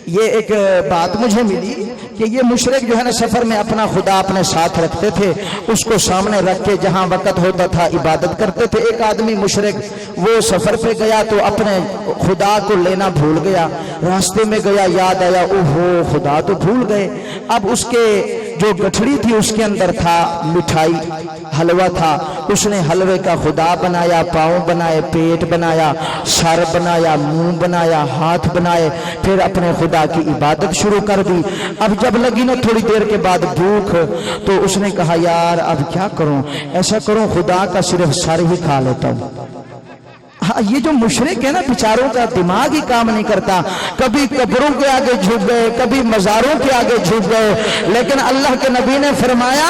یہ ایک بات مجھے ملی کہ یہ مشرک جو ہے نا سفر میں اپنا خدا اپنے ساتھ رکھتے تھے، اس کو سامنے رکھ کے جہاں وقت ہوتا تھا عبادت کرتے تھے. ایک آدمی مشرک وہ سفر پہ گیا تو اپنے خدا کو لینا بھول گیا، راستے میں گیا یاد آیا اوہو خدا تو بھول گئے. اب اس کے جو گٹھڑی تھی اس کے اندر تھا مٹھائی، حلوہ تھا. اس نے حلوے کا خدا بنایا، پاؤں بنائے، پیٹ بنایا، سر بنایا، منہ بنایا، ہاتھ بنائے، پھر اپنے خدا کی عبادت شروع کر دی. اب جب لگی نا تھوڑی دیر کے بعد بھوک تو اس نے کہا یار اب کیا کروں، ایسا کروں خدا کا صرف سر ہی کھا لیتا ہوں. یہ جو مشرک ہے نا بیچاروں کا دماغ ہی کام نہیں کرتا، کبھی قبروں کے آگے جھک گئے، کبھی مزاروں کے آگے جھک گئے. لیکن اللہ کے نبی نے فرمایا،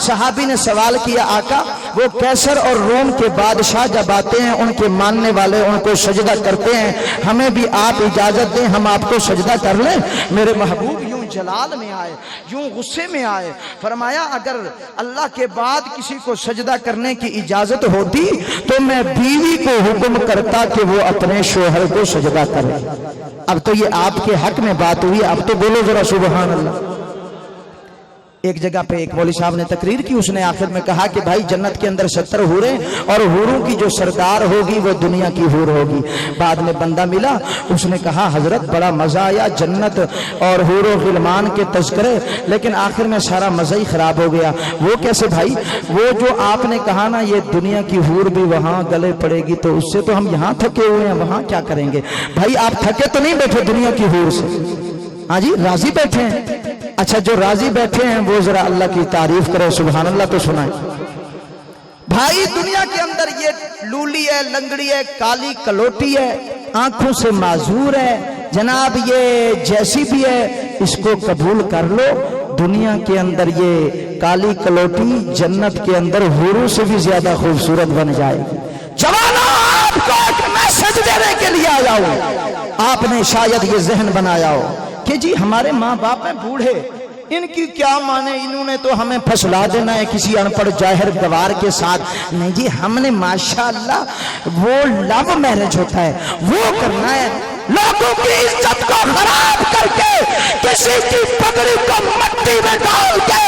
صحابی نے سوال کیا آقا وہ کیسر اور روم کے بادشاہ جب آتے ہیں ان کے ماننے والے ان کو سجدہ کرتے ہیں، ہمیں بھی آپ اجازت دیں ہم آپ کو سجدہ کر لیں؟ میرے محبوب یوں جلال میں آئے، یوں غصے میں آئے. فرمایا اگر اللہ کے بعد کسی کو سجدہ کرنے کی اجازت ہوتی تو میں بیوی کو حکم کرتا کہ وہ اپنے شوہر کو سجدہ کرے. اب تو یہ آپ کے حق میں بات ہوئی، اب تو بولو ذرا سبحان اللہ. ایک جگہ پہ ایک مولوی صاحب نے تقریر کی, اس نے آخر میں کہا کہ بھائی جنت کے اندر 70 حوریں اور حوروں کی جو سردار ہوگی وہ دنیا کی حور ہوگی. بعد میں بندہ ملا, اس نے کہا حضرت بڑا مزہ آیا جنت اور حور و غلمان کے تذکرے, لیکن آخر میں سارا مزہ ہی خراب ہو گیا. وہ کیسے بھائی؟ وہ جو آپ نے کہا نا یہ دنیا کی حور بھی وہاں گلے پڑے گی, تو اس سے تو ہم یہاں تھکے ہوئے ہیں, وہاں کیا کریں گے؟ بھائی آپ تھکے تو نہیں بیٹھے دنیا کی حور سے؟ ہاں جی راضی بیٹھے ہیں. اچھا جو راضی بیٹھے ہیں وہ ذرا اللہ کی تعریف کرے, سبحان اللہ تو سنائیں. بھائی دنیا کے اندر یہ لولی ہے, لنگڑی ہے, کالی کلوٹی ہے, آنکھوں سے معذور ہے, جناب یہ جیسی بھی ہے اس کو قبول کر لو. دنیا کے اندر یہ کالی کلوٹی جنت کے اندر حوروں سے بھی زیادہ خوبصورت بن جائے گی. جوانوں آپ کو ایک میسج دینے کے لیے آیا ہوں. آپ نے شاید یہ ذہن بنایا ہو کہ جی ہمارے ماں باپ ہیں بوڑھے, ان کی کیا مانے, انہوں نے تو ہمیں پھسلا دینا ہے کسی ان پڑھ جاہر گوار کے ساتھ. نہیں جی, ہم نے ماشاءاللہ وہ لو میرج ہوتا ہے وہ کرنا ہے. لوگوں کی عزت کو خراب کر کے, کسی کی پگڑی کو مٹی میں ڈال کے,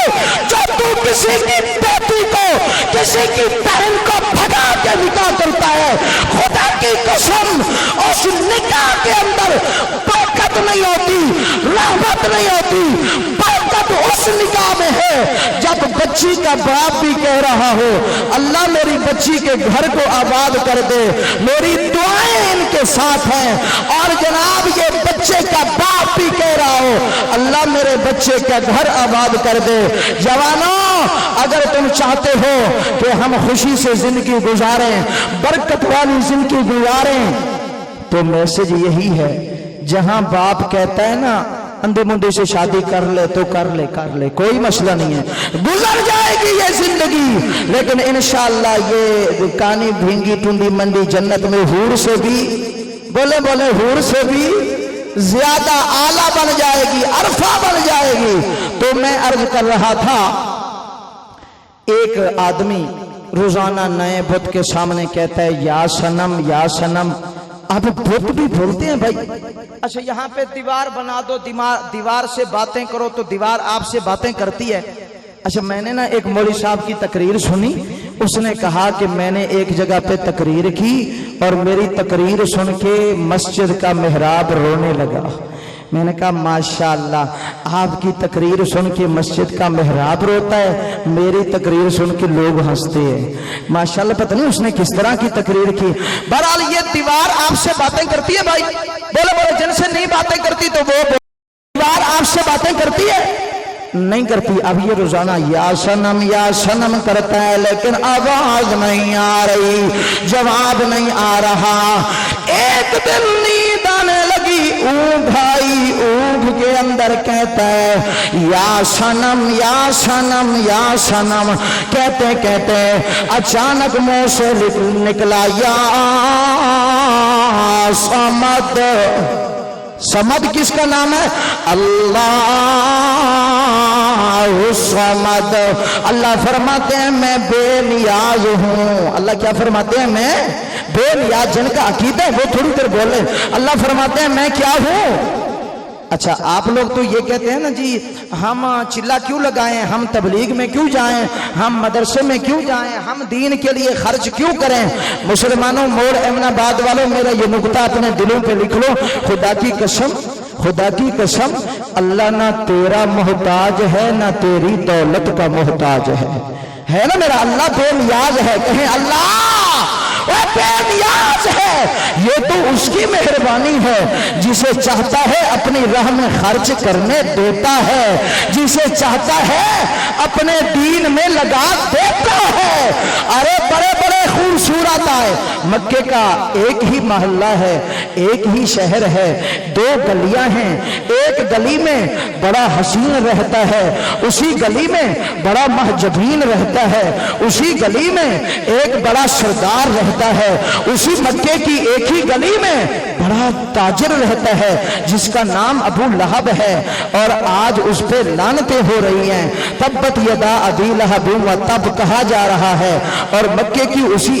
جو تو کسی کی بیٹی کو, کسی کی بہن کو بھگا کے نکاح کرتا ہے, خدا کی قسم اس نکاح کے اندر برکت نہیں ہوتی, رحمت نہیں ہوتی. برکت اس نکاح میں ہے جب بچی کا باپ بھی کہہ رہا ہو اللہ میری بچی کے گھر کو آباد کر دے, میری دعائیں ان کے ساتھ ہیں. اور جناب یہ بچے کا باپ بھی کہہ رہا ہو اللہ میرے بچے کا گھر آباد کر دے. جوانوں اگر تم چاہتے ہو کہ ہم خوشی سے زندگی گزاریں, برکت والی زندگی گزاریں, تو میسج یہی ہے. جہاں باپ کہتا ہے نا اندھے منڈے سے شادی کر لے تو کر لے, کوئی مسئلہ نہیں ہے, گزر جائے گی یہ زندگی. لیکن انشاءاللہ یہ کانی بھینگی ٹنڈی منڈی جنت میں حور سے بھی, بولے حور سے بھی زیادہ اعلیٰ بن جائے گی, عرفہ بن جائے گی. تو میں عرض کر رہا تھا, ایک آدمی روزانہ نئے بت کے سامنے کہتا ہے یا صنم یا صنم. آپ بت بھی بولتے ہیں بھائی. اچھا یہاں پہ دیوار بنا دو, دیوار سے باتیں کرو تو دیوار آپ سے باتیں کرتی ہے. اچھا میں نے نا ایک مولوی صاحب کی تقریر سنی, اس نے کہا کہ میں نے ایک جگہ پہ تقریر کی اور میری تقریر سن کے مسجد کا محراب رونے لگا. میں نے کہا ماشاءاللہ آپ کی تقریر سن کے مسجد کا محراب روتا ہے, میری تقریر سن کے لوگ ہنستے ہیں. ماشاءاللہ پتہ نہیں اس نے کس طرح کی تقریر کی. بہرحال یہ دیوار آپ سے باتیں کرتی ہے بھائی, بولے جن سے نہیں باتیں کرتی تو وہ دیوار آپ سے باتیں کرتی ہے نہیں کرتی. اب یہ روزانہ یا صنم کرتا ہے لیکن آواز نہیں آ رہی, جواب نہیں آ رہا. ایک دن نیند آنے لگی, اونگ کے اندر کہتا ہے یا صنم کہتے اچانک منہ سے نکلا یا صمد. صمد کس کا نام ہے؟ اللہ صمد. اللہ فرماتے ہیں میں بے نیاز ہوں. اللہ کیا فرماتے ہیں؟ میں بے نیاز. جن کا عقیدہ ہے وہ تھوڑی دیر بولے. اللہ فرماتے ہیں میں کیا ہوں. اچھا آپ لوگ تو یہ کہتے ہیں نا جی ہم چلا کیوں لگائیں, ہم تبلیغ میں کیوں جائیں, ہم مدرسے میں کیوں جائیں, ہم دین کے لیے خرچ کیوں کریں. مسلمانوں موڑ امن آباد والوں میرا یہ نقطہ اپنے دلوں پہ لکھ لو. خدا کی قسم اللہ نہ تیرا محتاج ہے نہ تیری دولت کا محتاج ہے نا. میرا اللہ بے نیاز ہے. کہیں اللہ وہ بے نیاز ہے. یہ تو اس کی مہربانی ہے, جسے چاہتا ہے اپنی راہ میں خرچ کرنے دیتا ہے, جسے چاہتا ہے اپنے دین میں لگا دیتا ہے. ارے بڑے خوبصورت ہے. مکے کا ایک ہی محلہ ہے, ایک ہی شہر ہے, 2 گلیاں ہیں. ایک گلی میں بڑا حسین رہتا ہے, اسی گلی میں بڑا محجبین رہتا ہے, اسی گلی میں ایک بڑا سردار رہتا ہے, اسی مکے کی ایک ہی گلی میں بڑا تاجر رہتا ہے جس کا نام ابو لہب ہے, اور آج اس پہ لعنتیں ہو رہی ہیں. تبت یدا ابی لہب و تب کہا جا رہا ہے, اور مکے کی اسی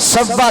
1.25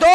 2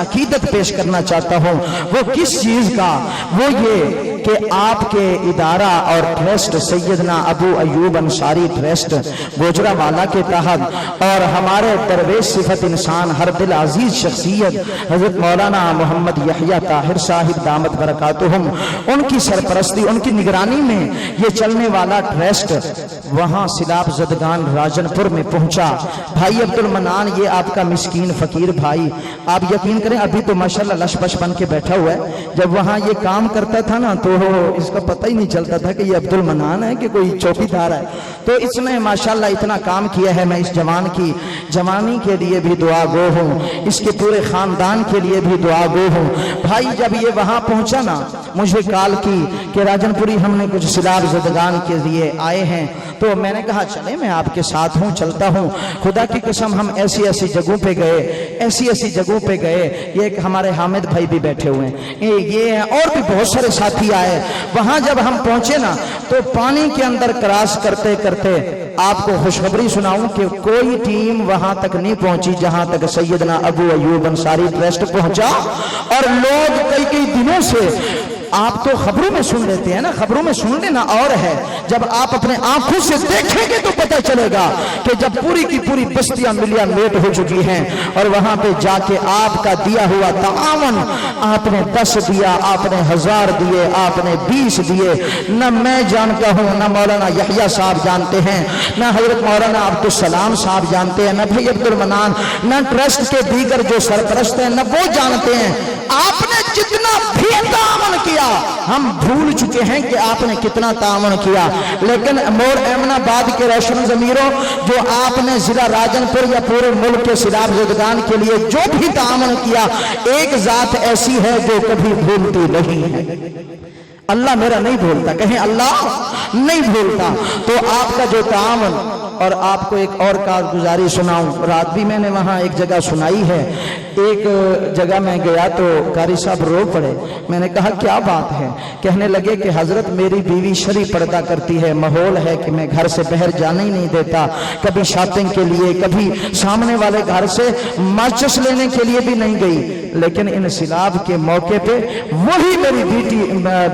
عقیدت پیش کرنا چاہتا ہوں۔ وہ کس چیز کا؟ وہ یہ کہ آپ کے ادارہ اور ٹرسٹ سیدنا ابو ایوب انصاری ٹرسٹ گوجرانوالہ کے تحت اور ہمارے درویش صفت انسان ہر دل عزیز شخصیت حضرت مولانا محمد یحییٰ طاہر صاحب دامت برکاتہم، ان کی سرپرستی، ان کی نگرانی میں یہ چلنے والا ٹرسٹ وہاں سیلاب زدگان راجن پور میں پہنچا۔ بھائی عبد المنان، یہ آپ کا مسکین فقیر بھائی، آپ یقین کریں ابھی تو ماشاءاللہ لش پش بن کے بیٹھا ہوا ہے۔ جب وہاں یہ کام کرتا تھا نا تو اس کا پتہ ہی نہیں چلتا تھا کہ یہ عبد المنان ہے کہ کوئی چوکی دار ہے۔ تو اس نے ماشاءاللہ اتنا کام کیا ہے۔ میں اس جوان کی جوانی کے لیے بھی دعا گو ہوں، اس کے پورے خاندان کے لیے بھی دعا گو ہوں۔ بھائی جب یہ وہاں پہنچا نا مجھے کال کی کہ راجن پوری ہم نے کچھ سیلاب زدگان کے لیے آئے ہیں، تو میں نے کہا چلے میں آپ کے ساتھ ہوں، چلتا ہوں۔ خدا کی قسم ہم ایسی ایسی جگہوں پہ گئے، ایسی ایسی جگہوں پہ گئے۔ یہ ایک ہمارے حامد بھائی بھی بیٹھے ہوئے ہیں، یہ ہیں اور بھی بہت سارے ساتھی آئے۔ وہاں جب ہم پہنچے نا تو پانی کے اندر کراس کرتے کرتے آپ کو خوشخبری سناؤں کہ کوئی ٹیم وہاں تک نہیں پہنچی جہاں تک سیدنا ابو ایوب انصاری ٹرسٹ پہنچا۔ اور لوگ کئی کئی دنوں سے، آپ تو خبروں میں سن لیتے ہیں نا، خبروں میں سن لینا اور ہے، جب آپ اپنے آنکھوں سے دیکھیں گے تو پتہ چلے گا کہ جب پوری کی پوری بستیاں ملیا میٹ ہو چکی ہیں اور وہاں پہ جا کے آپ کا دیا ہوا تعاون، آپ نے 10 دیا، آپ نے 1000 دیے، آپ نے 20 دیے، نہ میں جانتا ہوں، نہ مولانا یحییٰ صاحب جانتے ہیں، نہ حضرت مولانا عبدالسلام صاحب جانتے ہیں، نہ بھائی عبد المنان، نہ ٹرسٹ کے دیگر جو سرپرست ہیں نہ وہ جانتے ہیں۔ آپ نے جتنا بھی تعاون کیا ہم بھول چکے ہیں کہ آپ نے کتنا تعاون کیا، لیکن موڑ ایمن آباد کے روشن ضمیروں، جو آپ نے ضلع راجن پور یا پورے ملک کے سیلاب زدگان کے لیے جو بھی تعاون کیا، ایک ذات ایسی ہے جو کبھی بھولتی نہیں ہے۔ اللہ میرا نہیں بھولتا، کہیں اللہ نہیں بھولتا۔ تو آپ کا جو تعاون، اور آپ کو ایک اور کارگزاری سناؤں، رات بھی میں نے وہاں ایک جگہ سنائی ہے۔ ایک جگہ میں گیا تو قاری صاحب رو پڑے، میں نے کہا کیا بات ہے؟ کہنے لگے کہ حضرت میری بیوی شرعی پردہ کرتی ہے، ماحول ہے کہ میں گھر سے باہر جانے ہی نہیں دیتا، کبھی شاپنگ کے لیے، کبھی سامنے والے گھر سے ماچس لینے کے لیے بھی نہیں گئی، لیکن ان سیلاب کے موقع پہ وہی میری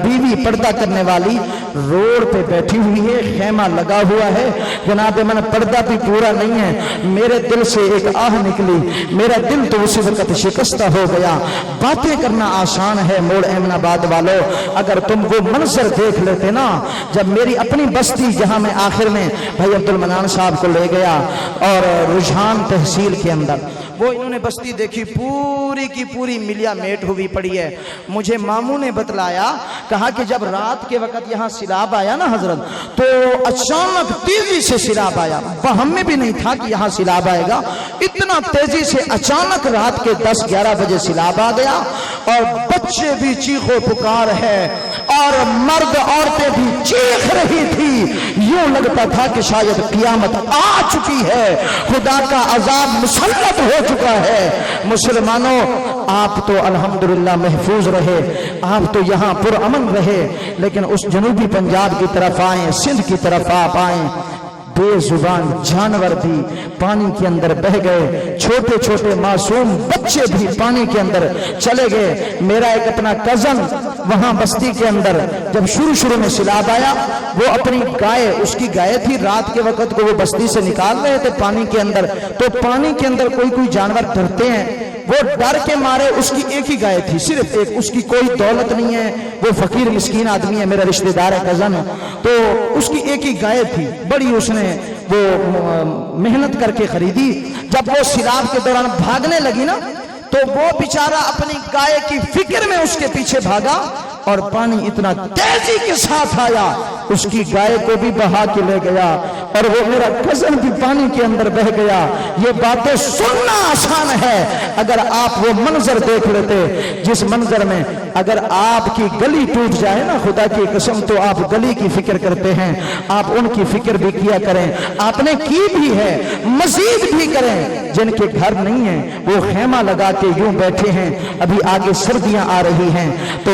بیوی پردہ کرنے والی روڈ پہ بیٹھی ہوئی ہے، خیمہ لگا ہوا ہے، جناب من پردہ بھی پورا نہیں ہے۔ میرے دل سے ایک آہ نکلی، میرا دل تو اسی وقت شکستہ ہو گیا۔ باتیں کرنا آسان ہے موڑ ایمن آباد والوں، اگر تم وہ منظر دیکھ لیتے نا، جب میری اپنی بستی جہاں میں آخر میں بھائی عبد المنان صاحب کو لے گیا اور رجحان تحصیل کے اندر وہ انہوں نے بستی دیکھی، پوری کی پوری ملیا میٹ ہوئی پڑی ہے۔ مجھے ماموں نے بتلایا، کہا کہ جب رات کے وقت یہاں سیلاب آیا نا حضرت، تو اچانک تیزی سے سیلاب آیا، ہم میں بھی نہیں تھا کہ یہاں سیلاب آئے گا، اتنا تیزی سے اچانک رات کے 10-11 بجے سیلاب آ گیا، اور بچے بھی چیخو پکار ہے اور مرد عورتیں بھی چیخ رہی تھی، یوں لگتا تھا کہ شاید قیامت آ چکی ہے، خدا کا عذاب مسلط ہو چکا ہے۔ مسلمانوں، آپ تو الحمدللہ محفوظ رہے، آپ تو یہاں پرامن رہے، لیکن اس جنوبی پنجاب کی طرف آئیں، سندھ کی طرف آپ آئیں، بے زبان جانور بھی پانی کے اندر بہ گئے، چھوٹے چھوٹے معصوم بچے بھی پانی کے اندر چلے گئے۔ میرا ایک اپنا کزن وہاں بستی کے اندر جب شروع میں سیلاب آیا، وہ اپنی گائے، اس کی گائے تھی، رات کے وقت کو وہ بستی سے نکال رہے تھے پانی کے اندر، تو پانی کے اندر کوئی جانور ڈرتے ہیں، وہ ڈر کے مارے، اس کی ایک ہی گائے تھی، صرف ایک، اس کی کوئی دولت نہیں ہے، وہ فقیر مسکین آدمی ہے، میرا رشتہ دار ہے، کزن ہے، تو اس کی ایک ہی گائے تھی، بڑی اس نے وہ محنت کر کے خریدی۔ جب وہ سیلاب کے دوران بھاگنے لگی نا، تو وہ بیچارہ اپنی گائے کی فکر میں اس کے پیچھے بھاگا، اور پانی اتنا تیزی کے ساتھ آیا، اس کی گائے کو بھی بہا کے لے گیا، اور وہ میرا کزن بھی پانی کے اندر بہ گیا۔ یہ باتیں سننا آسان ہے، اگر آپ وہ منظر دیکھ لیتے، جس منظر میں اگر آپ کی گلی ٹوٹ جائے نا، خدا کی قسم، تو آپ گلی کی فکر کرتے ہیں، آپ ان کی فکر بھی کیا کریں، آپ نے کی بھی ہے، مزید بھی کریں۔ جن کے گھر نہیں ہیں وہ خیمہ لگا کے یوں بیٹھے ہیں، ابھی آگے سردیاں آ رہی ہیں، تو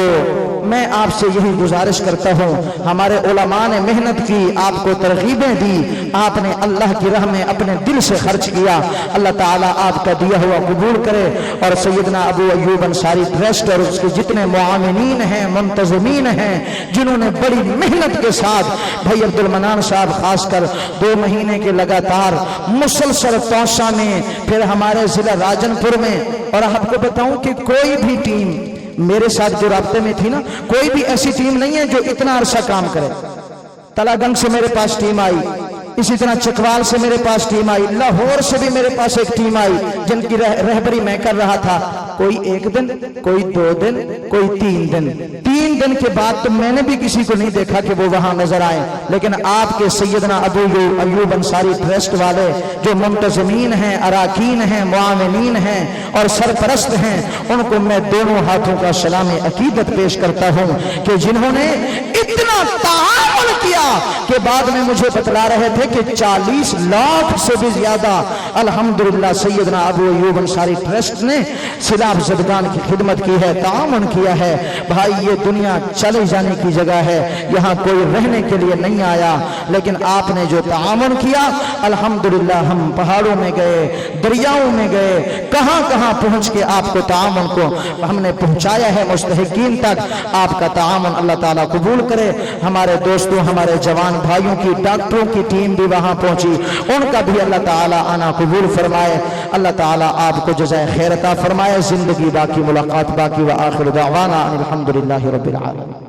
میں آپ سے یہی گزارش کرتا ہوں، ہمارے علماء نے محنت کی، آپ کو ترغیبیں دی، آپ نے اللہ کی راہ میں اپنے دل سے خرچ کیا، اللہ تعالیٰ آپ کا دیا ہوا قبول کرے۔ اور سیدنا ابو ایوب انصاری ٹرسٹ اور اس کے جتنے معاونین ہیں، منتظمین ہیں، جنہوں نے بڑی محنت کے ساتھ بھائی عبد المنان صاحب خاص کر 2 مہینے کے لگاتار مسلسل توسا میں، پھر ہمارے ضلع راجن پور میں، اور آپ کو بتاؤں کہ کوئی بھی ٹیم میرے ساتھ جو رابطے میں تھی نا، کوئی بھی ایسی ٹیم نہیں ہے جو اتنا عرصہ کام کرے۔ تلا گنگ سے میرے پاس ٹیم آئی، اسی طرح چکوال سے میرے پاس ٹیم آئی، لاہور سے بھی میرے پاس ایک ٹیم آئی جن کی رہبری میں کر رہا تھا۔ کوئی 1 دن، کوئی 2 دن، کوئی 3 دن۔ 3 دن کے بعد تو میں نے بھی کسی کو نہیں دیکھا کہ وہ وہاں نظر آئے، لیکن آپ کے سیدنا ابو ایوب انصاری ٹرسٹ والے جو منتظمین ہیں، اراکین ہیں، معاونین ہیں اور سرپرست ہیں، ان کو میں دونوں ہاتھوں کا سلام عقیدت پیش کرتا ہوں کہ جنہوں نے اتنا تعاون کیا کہ بعد میں مجھے بتلا رہے تھے کہ 40 لاکھ سے بھی زیادہ الحمدللہ سیدنا ابو ایوب انصاری ٹرسٹ نے سیلاب زدگان کی خدمت کی ہے، تعاون کیا ہے۔ بھائی یہ دنیا چلے جانے کی جگہ ہے، یہاں کوئی رہنے کے لیے نہیں آیا، لیکن آپ نے جو تعاون کیا الحمدللہ، ہم پہاڑوں میں گئے، دریاؤں میں گئے، کہاں کہاں پہنچ کے آپ کو تعاون کو ہم نے پہنچایا ہے مستحقین تک۔ آپ کا تعاون اللہ تعالیٰ قبول کرے۔ ہمارے دوستوں، ہمارے جوان بھائیوں کی، ڈاکٹروں کی ٹیم بھی وہاں پہنچی، ان کا بھی اللہ تعالیٰ آنا قبول فرمائے۔ اللہ تعالیٰ آپ کو جزائے خیر عطا فرمائے۔ زندگی باقی، ملاقات باقی۔ وآخر دعوانا الحمدللہ رب العالمین۔